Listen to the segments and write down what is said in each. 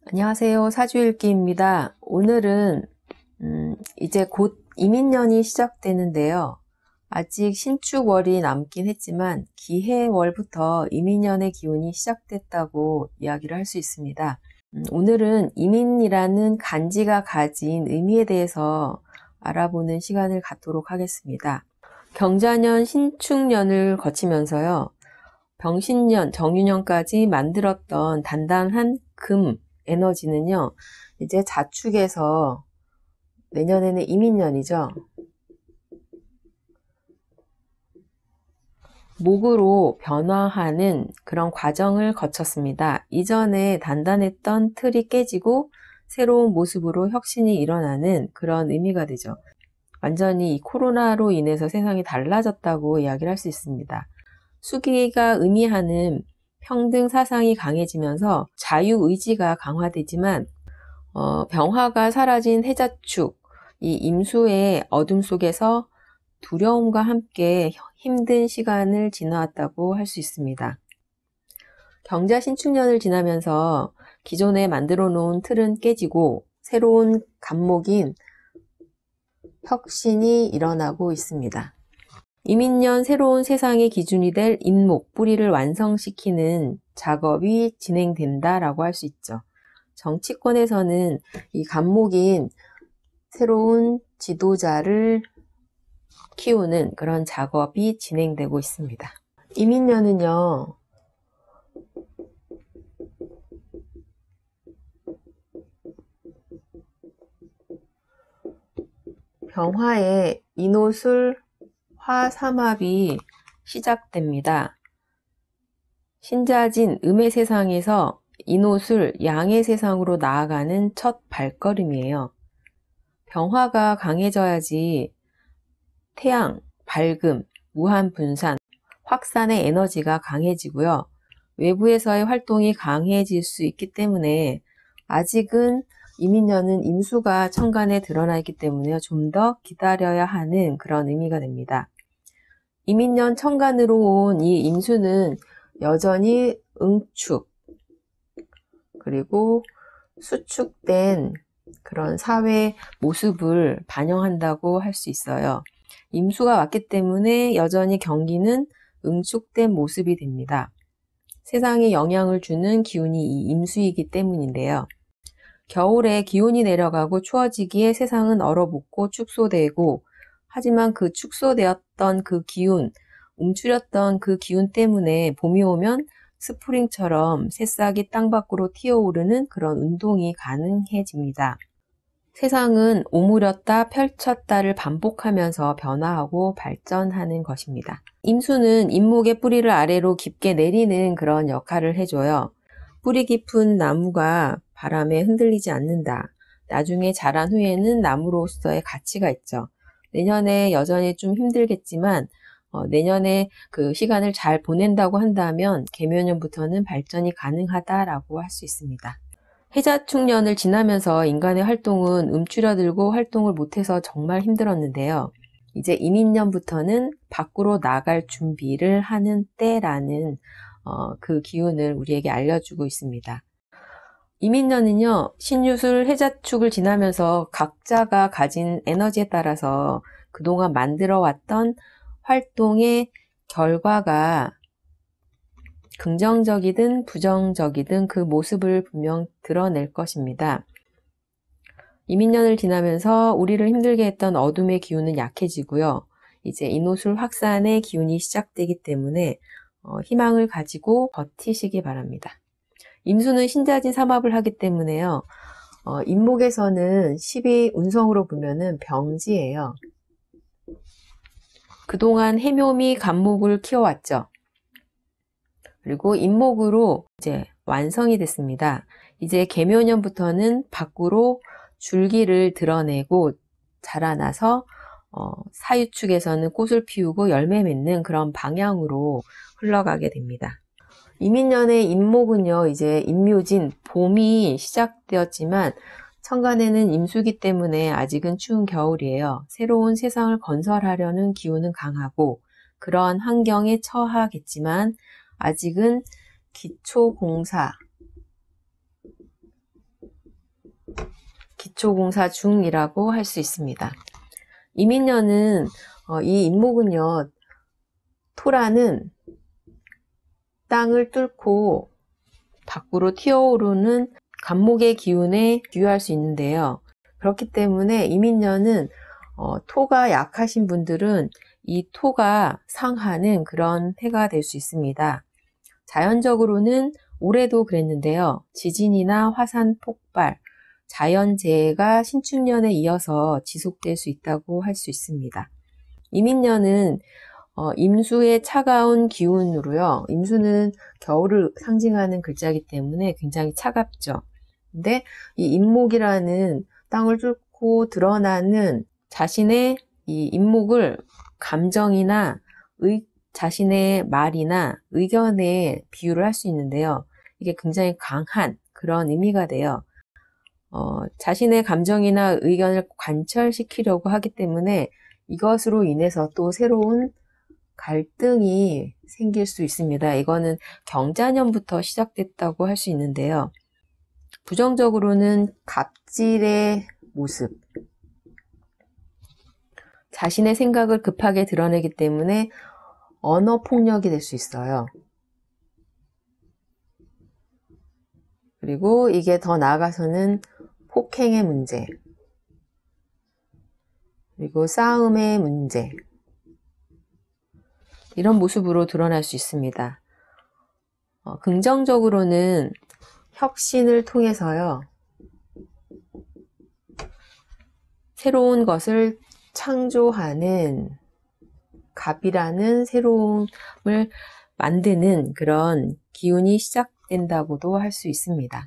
안녕하세요. 사주일기입니다. 오늘은 이제 곧 이민년이 시작되는데요. 아직 신축월이 남긴 했지만 기해월부터 이민년의 기운이 시작됐다고 이야기를 할 수 있습니다. 오늘은 이민이라는 간지가 가진 의미에 대해서 알아보는 시간을 갖도록 하겠습니다. 경자년 신축년을 거치면서요. 병신년, 정유년까지 만들었던 단단한 금 에너지는요, 이제 자축에서 내년에는 이민년이죠. 목으로 변화하는 그런 과정을 거쳤습니다. 이전에 단단했던 틀이 깨지고 새로운 모습으로 혁신이 일어나는 그런 의미가 되죠. 완전히 이 코로나로 인해서 세상이 달라졌다고 이야기를 할 수 있습니다. 수기가 의미하는 평등 사상이 강해지면서 자유의지가 강화되지만 병화가 사라진 해자축, 이 임수의 어둠 속에서 두려움과 함께 힘든 시간을 지나왔다고 할 수 있습니다. 경자 신축년을 지나면서 기존에 만들어 놓은 틀은 깨지고 새로운 간목인 혁신이 일어나고 있습니다. 이민년 새로운 세상의 기준이 될 인목, 뿌리를 완성시키는 작업이 진행된다라고 할 수 있죠. 정치권에서는 이 간목인 새로운 지도자를 키우는 그런 작업이 진행되고 있습니다. 이민년은요, 병화의 인호술 화삼합이 시작됩니다. 신자진 음의 세상에서 인호술 양의 세상으로 나아가는 첫 발걸음이에요. 병화가 강해져야지 태양, 밝음, 무한 분산, 확산의 에너지가 강해지고요. 외부에서의 활동이 강해질 수 있기 때문에 아직은 이민년은 임수가 천간에 드러나 있기 때문에 좀 더 기다려야 하는 그런 의미가 됩니다. 이민년 천간으로 온 이 임수는 여전히 응축, 그리고 수축된 그런 사회 모습을 반영한다고 할 수 있어요. 임수가 왔기 때문에 여전히 경기는 응축된 모습이 됩니다. 세상에 영향을 주는 기운이 이 임수이기 때문인데요. 겨울에 기온이 내려가고 추워지기에 세상은 얼어붙고 축소되고, 하지만 그 축소되었던 그 기운, 움츠렸던 그 기운 때문에 봄이 오면 스프링처럼 새싹이 땅 밖으로 튀어오르는 그런 운동이 가능해집니다. 세상은 오므렸다 펼쳤다를 반복하면서 변화하고 발전하는 것입니다. 임수는 잎목의 뿌리를 아래로 깊게 내리는 그런 역할을 해줘요. 뿌리 깊은 나무가 바람에 흔들리지 않는다. 나중에 자란 후에는 나무로서의 가치가 있죠. 내년에 여전히 좀 힘들겠지만 내년에 그 시간을 잘 보낸다고 한다면 개묘년부터는 발전이 가능하다라고 할 수 있습니다. 해자축년을 지나면서 인간의 활동은 움츠려들고 활동을 못해서 정말 힘들었는데요. 이제 이민년부터는 밖으로 나갈 준비를 하는 때라는 그 기운을 우리에게 알려주고 있습니다. 이민년은요, 신유술 해자축을 지나면서 각자가 가진 에너지에 따라서 그동안 만들어왔던 활동의 결과가 긍정적이든 부정적이든 그 모습을 분명 드러낼 것입니다. 이민년을 지나면서 우리를 힘들게 했던 어둠의 기운은 약해지고요. 이제 인호술 확산의 기운이 시작되기 때문에 희망을 가지고 버티시기 바랍니다. 임수는 신자진 삼합을 하기 때문에요. 임목에서는 12 운성으로 보면은 병지예요. 그동안 해묘미 간목을 키워왔죠. 그리고 임목으로 이제 완성이 됐습니다. 이제 개묘년부터는 밖으로 줄기를 드러내고 자라나서 사유축에서는 꽃을 피우고 열매 맺는 그런 방향으로 흘러가게 됩니다. 이민년의 임목은요, 이제 임묘진, 봄이 시작되었지만 천간에는 임수기 때문에 아직은 추운 겨울이에요. 새로운 세상을 건설하려는 기운은 강하고 그러한 환경에 처하겠지만 아직은 기초공사, 기초공사 중이라고 할 수 있습니다. 이민년은 이 인목은요, 토라는 땅을 뚫고 밖으로 튀어오르는 간목의 기운에 비유할 수 있는데요. 그렇기 때문에 이민년은 토가 약하신 분들은 이 토가 상하는 그런 해가 될 수 있습니다. 자연적으로는 올해도 그랬는데요. 지진이나 화산 폭발, 자연재해가 신축년에 이어서 지속될 수 있다고 할 수 있습니다. 이민년은 임수의 차가운 기운으로요. 임수는 겨울을 상징하는 글자이기 때문에 굉장히 차갑죠. 근데 이 임목이라는 땅을 뚫고 드러나는 자신의 이 임목을 감정이나 자신의 말이나 의견에 비유를 할 수 있는데요. 이게 굉장히 강한 그런 의미가 돼요. 자신의 감정이나 의견을 관철시키려고 하기 때문에 이것으로 인해서 또 새로운 갈등이 생길 수 있습니다. 이거는 경자년부터 시작됐다고 할 수 있는데요. 부정적으로는 갑질의 모습, 자신의 생각을 급하게 드러내기 때문에 언어 폭력이 될 수 있어요. 그리고 이게 더 나아가서는 폭행의 문제, 그리고 싸움의 문제, 이런 모습으로 드러날 수 있습니다. 긍정적으로는 혁신을 통해서요, 새로운 것을 창조하는, 갑이라는 새로움을 만드는 그런 기운이 시작된다고도 할 수 있습니다.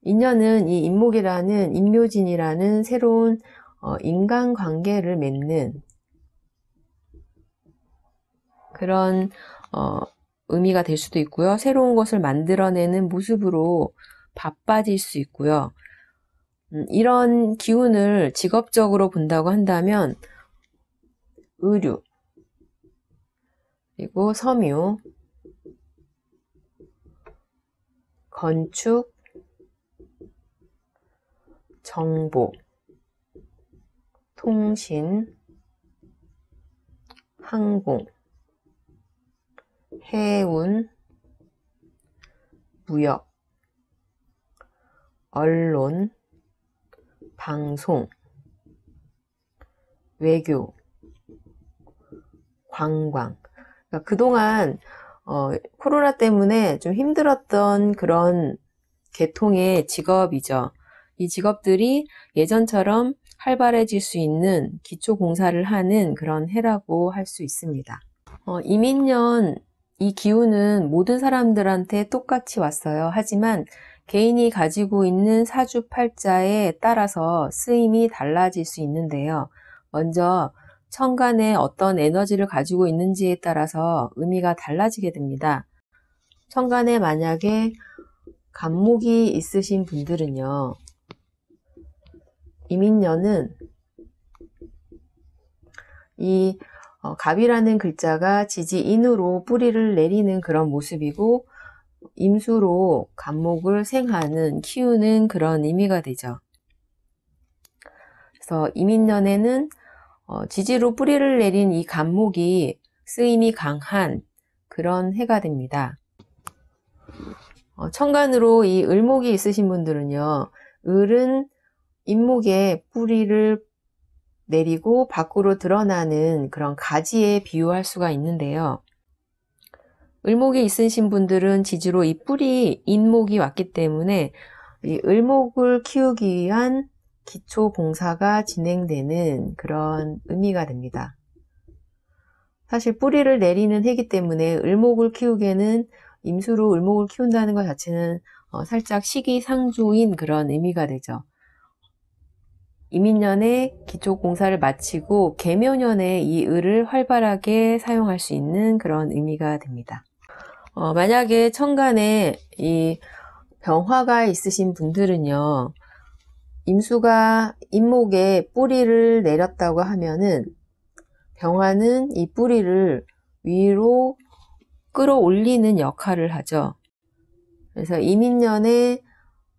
인연은 이 인목이라는 인묘진이라는 새로운 인간관계를 맺는 그런 의미가 될 수도 있고요. 새로운 것을 만들어내는 모습으로 바빠질 수 있고요. 이런 기운을 직업적으로 본다고 한다면 의류, 그리고 섬유, 건축, 정보, 통신, 항공, 해운, 무역, 언론, 방송, 외교, 관광. 그러니까 그동안 코로나 때문에 좀 힘들었던 그런 계통의 직업이죠. 이 직업들이 예전처럼 활발해질 수 있는 기초공사를 하는 그런 해라고 할 수 있습니다. 이민년 이 기운은 모든 사람들한테 똑같이 왔어요. 하지만 개인이 가지고 있는 사주팔자에 따라서 쓰임이 달라질 수 있는데요. 먼저 천간에 어떤 에너지를 가지고 있는지에 따라서 의미가 달라지게 됩니다. 천간에 만약에 간목이 있으신 분들은요, 이민년은 이 갑이라는 글자가 지지인으로 뿌리를 내리는 그런 모습이고, 임수로 간목을 생하는, 키우는 그런 의미가 되죠. 그래서 이민년에는 지지로 뿌리를 내린 이 간목이 쓰임이 강한 그런 해가 됩니다. 천간으로 이 을목이 있으신 분들은요, 을은 인목에 뿌리를 내리고 밖으로 드러나는 그런 가지에 비유할 수가 있는데요. 을목이 있으신 분들은 지지로 이 뿌리 인목이 왔기 때문에 이 을목을 키우기 위한 기초 봉사가 진행되는 그런 의미가 됩니다. 사실 뿌리를 내리는 해이기 때문에 을목을 키우기에는 임수로 을목을 키운다는 것 자체는 살짝 시기상조인 그런 의미가 되죠. 이민년에 기초공사를 마치고 계묘년에 이 을을 활발하게 사용할 수 있는 그런 의미가 됩니다. 만약에 천간에 이 병화가 있으신 분들은요, 임수가 인목에 뿌리를 내렸다고 하면은 병화는 이 뿌리를 위로 끌어올리는 역할을 하죠. 그래서 이민년에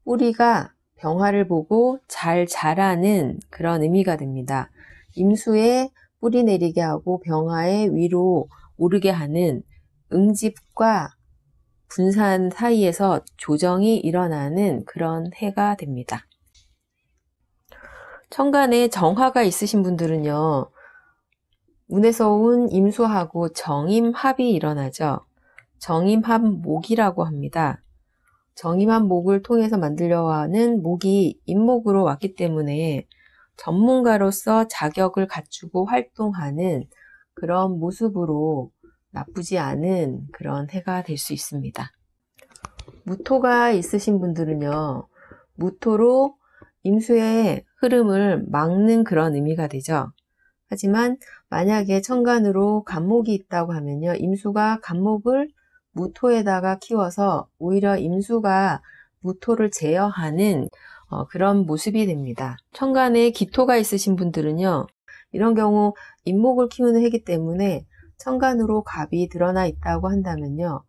뿌리가 병화를 보고 잘 자라는 그런 의미가 됩니다. 임수에 뿌리 내리게 하고 병화에 위로 오르게 하는 응집과 분산 사이에서 조정이 일어나는 그런 해가 됩니다. 천간에 정화가 있으신 분들은요, 운에서 온 임수하고 정임합이 일어나죠. 정임합목이라고 합니다. 정임합목을 통해서 만들려고 하는 목이 임목으로 왔기 때문에 전문가로서 자격을 갖추고 활동하는 그런 모습으로 나쁘지 않은 그런 해가 될 수 있습니다. 무토가 있으신 분들은요, 무토로 임수의 흐름을 막는 그런 의미가 되죠. 하지만 만약에 천간으로 간목이 있다고 하면요, 임수가 간목을 무토에다가 키워서 오히려 임수가 무토를 제어하는 그런 모습이 됩니다. 천간에 기토가 있으신 분들은요, 이런 경우 임목을 키우는 해이기 때문에 천간으로 갑이 드러나 있다고 한다면요,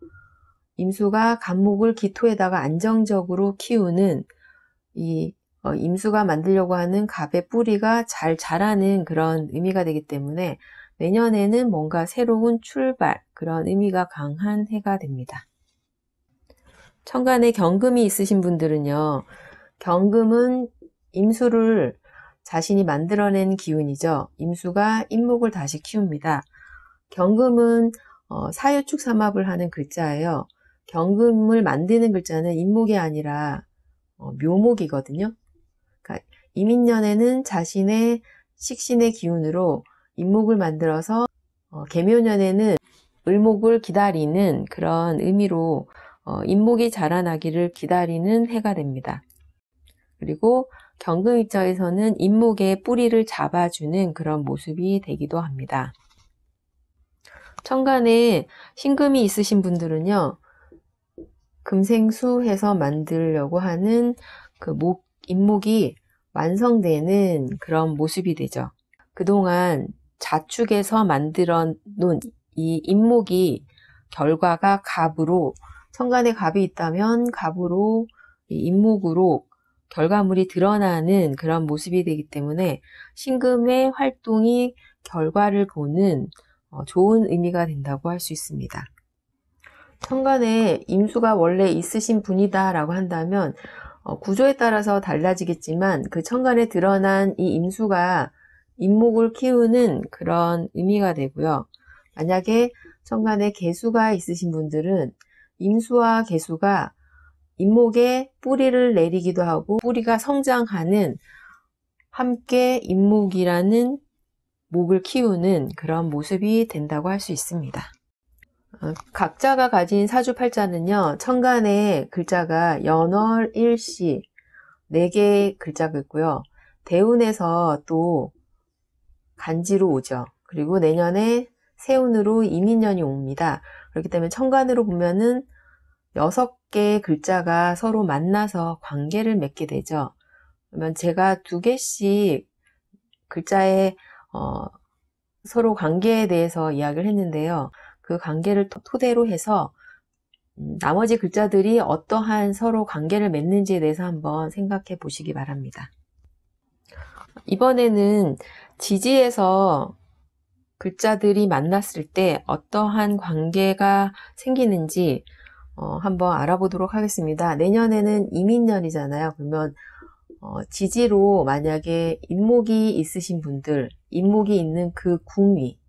임수가 간목을 기토에다가 안정적으로 키우는 이 임수가 만들려고 하는 갑의 뿌리가 잘 자라는 그런 의미가 되기 때문에 내년에는 뭔가 새로운 출발, 그런 의미가 강한 해가 됩니다. 천간에 경금이 있으신 분들은요, 경금은 임수를 자신이 만들어낸 기운이죠. 임수가 임목을 다시 키웁니다. 경금은 사유축 삼합을 하는 글자예요. 경금을 만드는 글자는 임목이 아니라 묘목이거든요. 그러니까 이민년에는 자신의 식신의 기운으로 임목을 만들어서 계묘년에는 을목을 기다리는 그런 의미로 임목이 자라나기를 기다리는 해가 됩니다. 그리고 경금 입장에서는 임목의 뿌리를 잡아주는 그런 모습이 되기도 합니다. 천간에 신금이 있으신 분들은요, 금생수해서 만들려고 하는 그 임목이 완성되는 그런 모습이 되죠. 그동안 자축해서 만들어 놓은 이 임목이 결과가 갑으로, 천간에 갑이 있다면 갑으로, 이 임목으로 결과물이 드러나는 그런 모습이 되기 때문에 신금의 활동이 결과를 보는 좋은 의미가 된다고 할 수 있습니다. 천간에 임수가 원래 있으신 분이다 라고 한다면 구조에 따라서 달라지겠지만 그 천간에 드러난 이 임수가 임목을 키우는 그런 의미가 되고요. 만약에 천간에 계수가 있으신 분들은 임수와 계수가 임목에 뿌리를 내리기도 하고 뿌리가 성장하는 함께 임목이라는 목을 키우는 그런 모습이 된다고 할 수 있습니다. 각자가 가진 사주팔자는요, 천간에 글자가 연월, 일시 4개의 글자가 있고요. 대운에서 또 간지로 오죠. 그리고 내년에 세운으로 이민년이 옵니다. 그렇기 때문에 천간으로 보면은 6개의 글자가 서로 만나서 관계를 맺게 되죠. 그러면 제가 2개씩 글자의 서로 관계에 대해서 이야기를 했는데요. 그 관계를 토대로 해서 나머지 글자들이 어떠한 서로 관계를 맺는지에 대해서 한번 생각해 보시기 바랍니다. 이번에는 지지에서 글자들이 만났을 때 어떠한 관계가 생기는지 한번 알아보도록 하겠습니다. 내년에는 이민년이잖아요. 그러면 지지로 만약에 임목이 있으신 분들, 임목이 있는 그 궁위,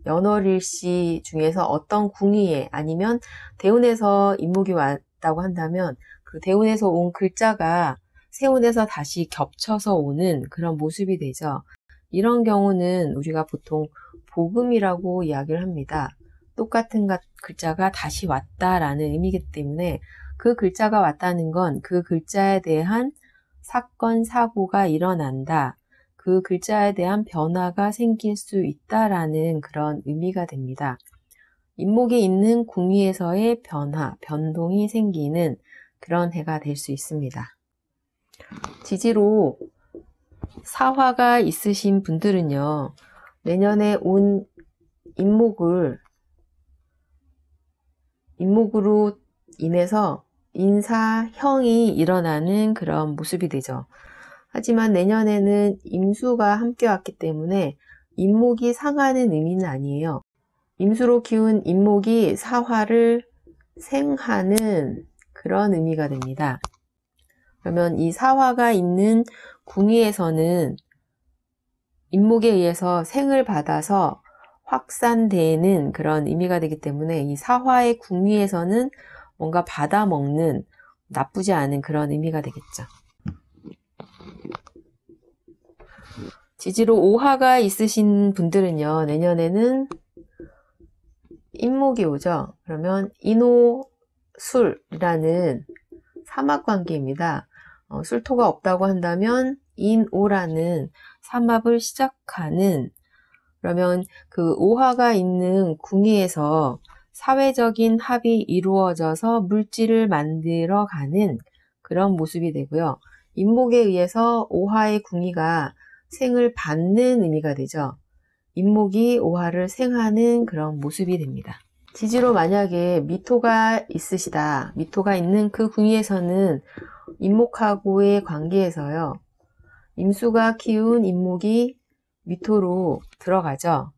연월일시 중에서 어떤 궁위에 아니면 대운에서 임목이 왔다고 한다면 그 대운에서 온 글자가 세운에서 다시 겹쳐서 오는 그런 모습이 되죠. 이런 경우는 우리가 보통 복음이라고 이야기를 합니다. 똑같은 글자가 다시 왔다라는 의미이기 때문에 그 글자가 왔다는 건 그 글자에 대한 사건, 사고가 일어난다. 그 글자에 대한 변화가 생길 수 있다라는 그런 의미가 됩니다. 임목이 있는 궁위에서의 변화, 변동이 생기는 그런 해가 될 수 있습니다. 지지로 사화가 있으신 분들은요, 내년에 온 임목으로 인해서 인사형이 일어나는 그런 모습이 되죠. 하지만 내년에는 임수가 함께 왔기 때문에 임목이 상하는 의미는 아니에요. 임수로 키운 임목이 사화를 생하는 그런 의미가 됩니다. 그러면 이 사화가 있는 궁위에서는 임목에 의해서 생을 받아서 확산되는 그런 의미가 되기 때문에 이 사화의 궁위에서는 뭔가 받아먹는 나쁘지 않은 그런 의미가 되겠죠. 지지로 오화가 있으신 분들은요, 내년에는 임목이 오죠. 그러면 인오술이라는 삼합관계입니다. 술토가 없다고 한다면 인오라는 삼합을 시작하는, 그러면 그 오화가 있는 궁위에서 사회적인 합이 이루어져서 물질을 만들어가는 그런 모습이 되고요. 임목에 의해서 오화의 궁위가 생을 받는 의미가 되죠. 임목이 오화를 생하는 그런 모습이 됩니다. 지지로 만약에 미토가 있으시다. 미토가 있는 그 궁위에서는 임목하고의 관계에서요. 임수가 키운 임목이 미토로 들어가죠.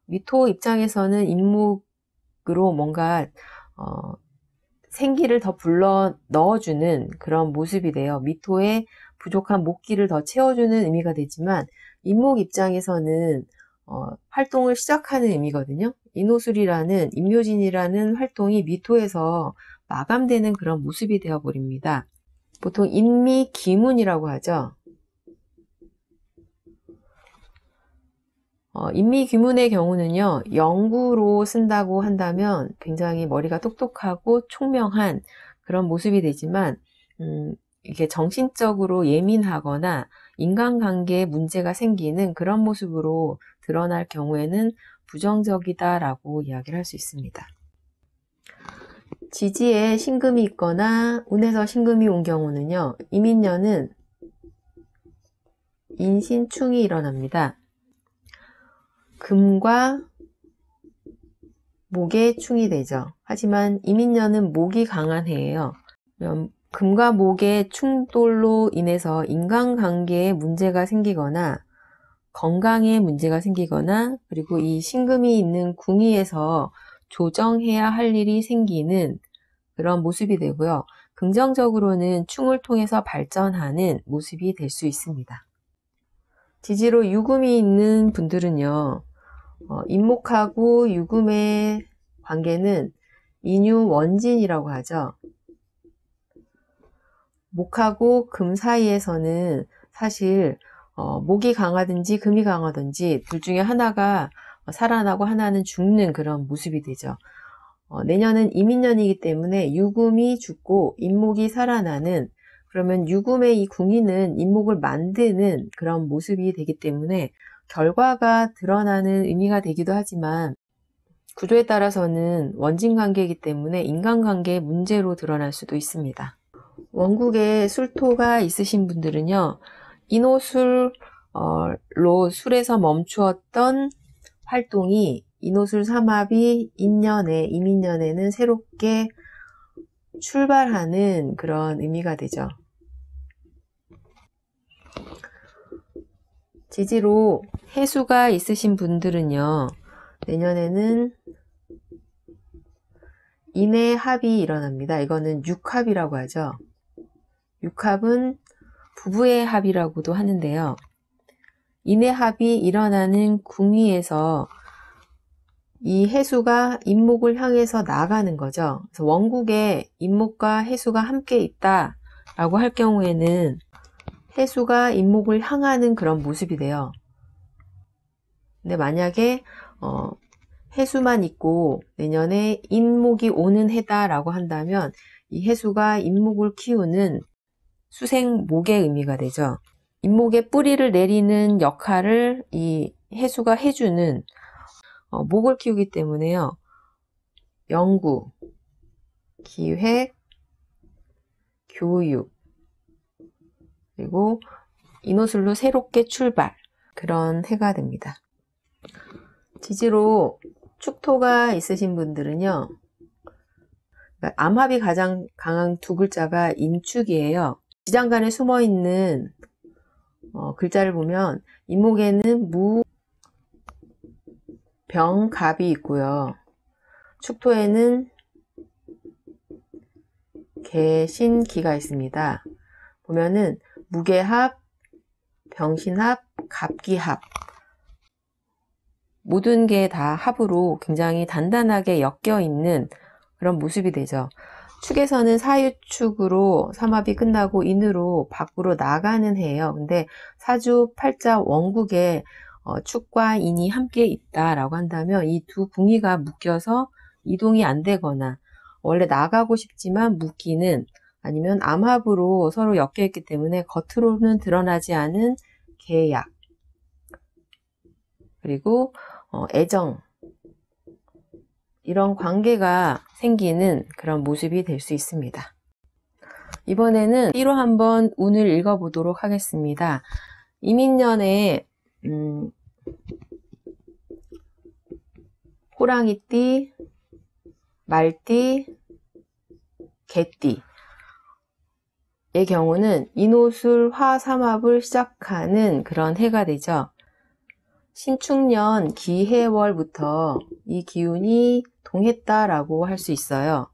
미토 입장에서는 임목으로 뭔가 생기를 더 불러 넣어주는 그런 모습이 돼요. 미토의 부족한 목기를 더 채워주는 의미가 되지만 임목 입장에서는 활동을 시작하는 의미거든요. 인호술이라는 임묘진이라는 활동이 미토에서 마감되는 그런 모습이 되어버립니다. 보통 인미기문이라고 하죠. 인미귀문의 경우는요, 영구로 쓴다고 한다면 굉장히 머리가 똑똑하고 총명한 그런 모습이 되지만, 이게 정신적으로 예민하거나 인간관계에 문제가 생기는 그런 모습으로 드러날 경우에는 부정적이다라고 이야기를 할 수 있습니다. 지지에 신금이 있거나 운에서 신금이 온 경우는요, 이민년은 인신충이 일어납니다. 금과 목의 충이 되죠. 하지만 이민년은 목이 강한 해예요. 금과 목의 충돌로 인해서 인간관계에 문제가 생기거나 건강에 문제가 생기거나 그리고 이 신금이 있는 궁위에서 조정해야 할 일이 생기는 그런 모습이 되고요. 긍정적으로는 충을 통해서 발전하는 모습이 될 수 있습니다. 지지로 유금이 있는 분들은요. 인목하고 유금의 관계는 인유원진이라고 하죠. 목하고 금 사이에서는 사실 목이 강하든지 금이 강하든지 둘 중에 하나가 살아나고 하나는 죽는 그런 모습이 되죠. 내년은 이민년이기 때문에 유금이 죽고 인목이 살아나는, 그러면 유금의 이 궁위는 인목을 만드는 그런 모습이 되기 때문에 결과가 드러나는 의미가 되기도 하지만 구조에 따라서는 원진관계이기 때문에 인간관계의 문제로 드러날 수도 있습니다. 원국에 술토가 있으신 분들은요, 인호술로 술에서 멈추었던 활동이 인호술 삼합이 인년에, 이민년에는 새롭게 출발하는 그런 의미가 되죠. 지지로 해수가 있으신 분들은요, 내년에는 인의 합이 일어납니다. 이거는 육합이라고 하죠. 육합은 부부의 합이라고도 하는데요. 인의 합이 일어나는 궁위에서 이 해수가 인목을 향해서 나가는 거죠. 그래서 원국에 인목과 해수가 함께 있다라고 할 경우에는 해수가 인목을 향하는 그런 모습이 돼요. 근데 만약에 해수만 있고 내년에 인목이 오는 해다라고 한다면 이 해수가 인목을 키우는 수생목의 의미가 되죠. 인목의 뿌리를 내리는 역할을 이 해수가 해주는 목을 키우기 때문에요. 연구, 기획, 교육, 그리고 인호술로 새롭게 출발, 그런 해가 됩니다. 지지로 축토가 있으신 분들은요, 암합이 가장 강한 두 글자가 인축이에요. 지장간에 숨어있는 글자를 보면 인목에는 무, 병, 갑이 있고요. 축토에는 개, 신, 기가 있습니다. 보면은 무게합, 병신합, 갑기합, 모든 게 다 합으로 굉장히 단단하게 엮여 있는 그런 모습이 되죠. 축에서는 사유축으로 삼합이 끝나고 인으로 밖으로 나가는 해예요. 근데 사주 팔자 원국에 축과 인이 함께 있다라고 한다면 이 두 붕이가 묶여서 이동이 안 되거나 원래 나가고 싶지만 묶이는, 아니면 암합으로 서로 엮여 있기 때문에 겉으로는 드러나지 않은 계약, 그리고 애정, 이런 관계가 생기는 그런 모습이 될 수 있습니다. 이번에는 띠로 한번 운을 읽어보도록 하겠습니다. 이민년에 호랑이띠, 말띠, 개띠의 경우는 인오술 화삼합을 시작하는 그런 해가 되죠. 신축년 기해월부터 이 기운이 동했다라고 할 수 있어요.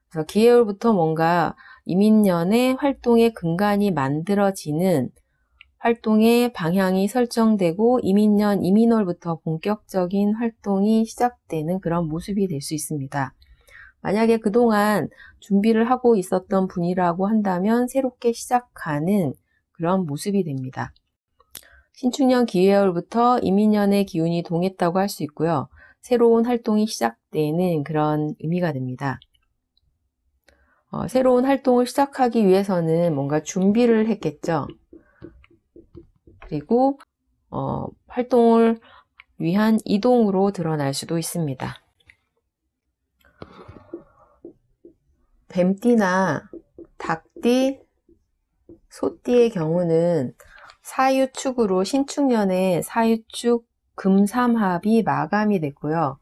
그래서 기해월부터 뭔가 이민년의 활동의 근간이 만들어지는, 활동의 방향이 설정되고 이민년, 이민월부터 본격적인 활동이 시작되는 그런 모습이 될 수 있습니다. 만약에 그동안 준비를 하고 있었던 분이라고 한다면 새롭게 시작하는 그런 모습이 됩니다. 신축년 기해월부터 이민년의 기운이 동했다고 할 수 있고요. 새로운 활동이 시작되는 그런 의미가 됩니다. 새로운 활동을 시작하기 위해서는 뭔가 준비를 했겠죠. 그리고 활동을 위한 이동으로 드러날 수도 있습니다. 뱀띠나 닭띠, 소띠의 경우는 사유축으로 신축년에 사유축 금삼합이 마감이 됐고요.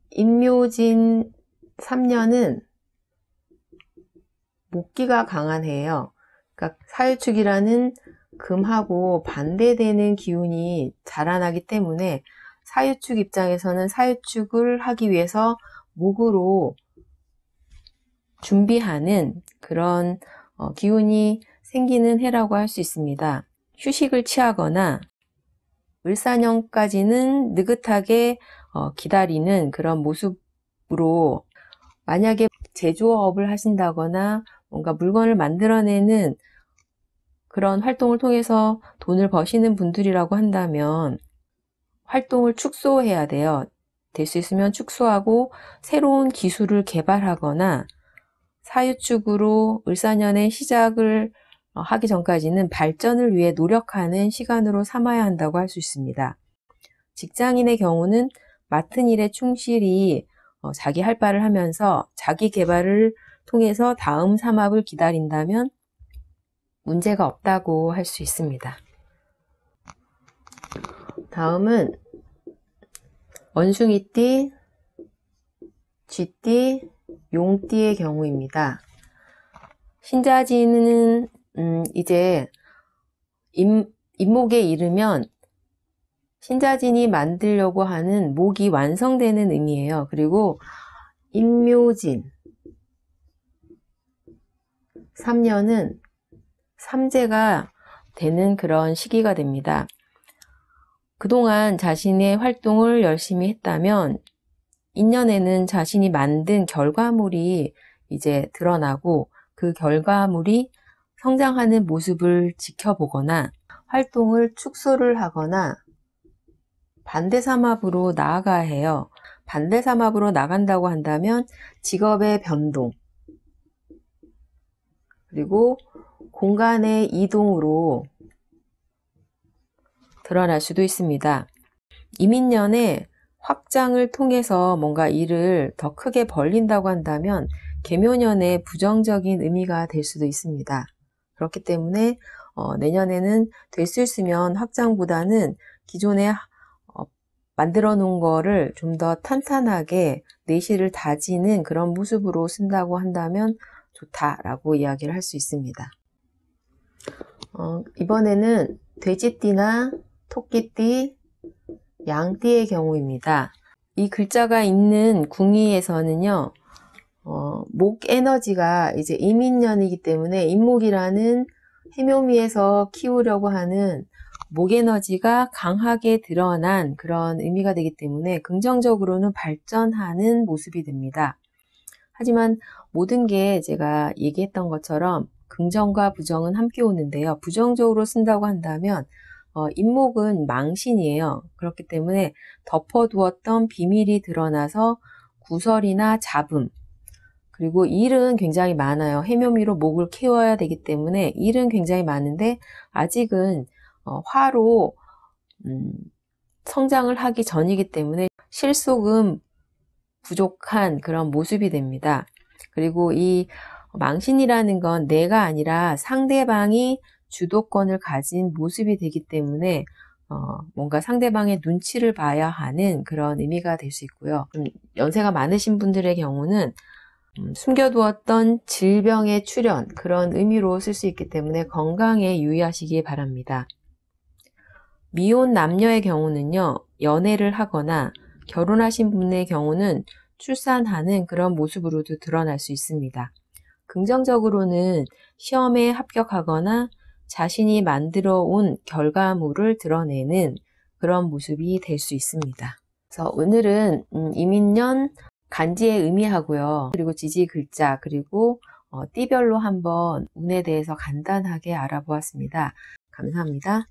인묘진 3년은 목기가 강한 해예요. 그러니까 사유축이라는 금하고 반대되는 기운이 자라나기 때문에 사유축 입장에서는 사유축을 하기 위해서 목으로 준비하는 그런 기운이 생기는 해라고 할 수 있습니다. 휴식을 취하거나 을사년까지는 느긋하게 기다리는 그런 모습으로, 만약에 제조업을 하신다거나 뭔가 물건을 만들어내는 그런 활동을 통해서 돈을 버시는 분들이라고 한다면 활동을 축소해야 돼요. 될 수 있으면 축소하고 새로운 기술을 개발하거나 사유축으로 을사년의 시작을 하기 전까지는 발전을 위해 노력하는 시간으로 삼아야 한다고 할 수 있습니다. 직장인의 경우는 맡은 일에 충실히 자기 할 바를 하면서 자기 개발을 통해서 다음 삼합을 기다린다면 문제가 없다고 할 수 있습니다. 다음은 원숭이띠, 쥐띠, 용띠의 경우입니다. 신자지는 이제 임목에 이르면 신자진이 만들려고 하는 목이 완성되는 의미예요. 그리고 인묘진 3년은 삼재가 되는 그런 시기가 됩니다. 그동안 자신의 활동을 열심히 했다면 인년에는 자신이 만든 결과물이 이제 드러나고 그 결과물이 성장하는 모습을 지켜보거나 활동을 축소를 하거나 반대삼합으로 나아가야 해요. 반대삼합으로 나간다고 한다면 직업의 변동, 그리고 공간의 이동으로 드러날 수도 있습니다. 이민년에 확장을 통해서 뭔가 일을 더 크게 벌린다고 한다면 계묘년에 부정적인 의미가 될 수도 있습니다. 그렇기 때문에 내년에는 될 수 있으면 확장보다는 기존의 만들어 놓은 거를 좀 더 탄탄하게 내실을 다지는 그런 모습으로 쓴다고 한다면 좋다라고 이야기를 할 수 있습니다. 이번에는 돼지띠나 토끼띠, 양띠의 경우입니다. 이 글자가 있는 궁의에서는요, 목 에너지가 이제 임인년이기 때문에 임목이라는 해묘미에서 키우려고 하는 목 에너지가 강하게 드러난 그런 의미가 되기 때문에 긍정적으로는 발전하는 모습이 됩니다. 하지만 모든 게 제가 얘기했던 것처럼 긍정과 부정은 함께 오는데요. 부정적으로 쓴다고 한다면 임목은 망신이에요. 그렇기 때문에 덮어두었던 비밀이 드러나서 구설이나 잡음, 그리고 일은 굉장히 많아요. 해묘미로 목을 키워야 되기 때문에 일은 굉장히 많은데 아직은 화로 성장을 하기 전이기 때문에 실속은 부족한 그런 모습이 됩니다. 그리고 이 망신이라는 건 내가 아니라 상대방이 주도권을 가진 모습이 되기 때문에 뭔가 상대방의 눈치를 봐야 하는 그런 의미가 될 수 있고요. 연세가 많으신 분들의 경우는 숨겨두었던 질병의 출현, 그런 의미로 쓸 수 있기 때문에 건강에 유의하시기 바랍니다. 미혼 남녀의 경우는요, 연애를 하거나 결혼하신 분의 경우는 출산하는 그런 모습으로도 드러날 수 있습니다. 긍정적으로는 시험에 합격하거나 자신이 만들어 온 결과물을 드러내는 그런 모습이 될 수 있습니다. 그래서 오늘은 임인년 간지의 의미하고요. 그리고 지지 글자, 그리고 띠별로 한번 운에 대해서 간단하게 알아보았습니다. 감사합니다.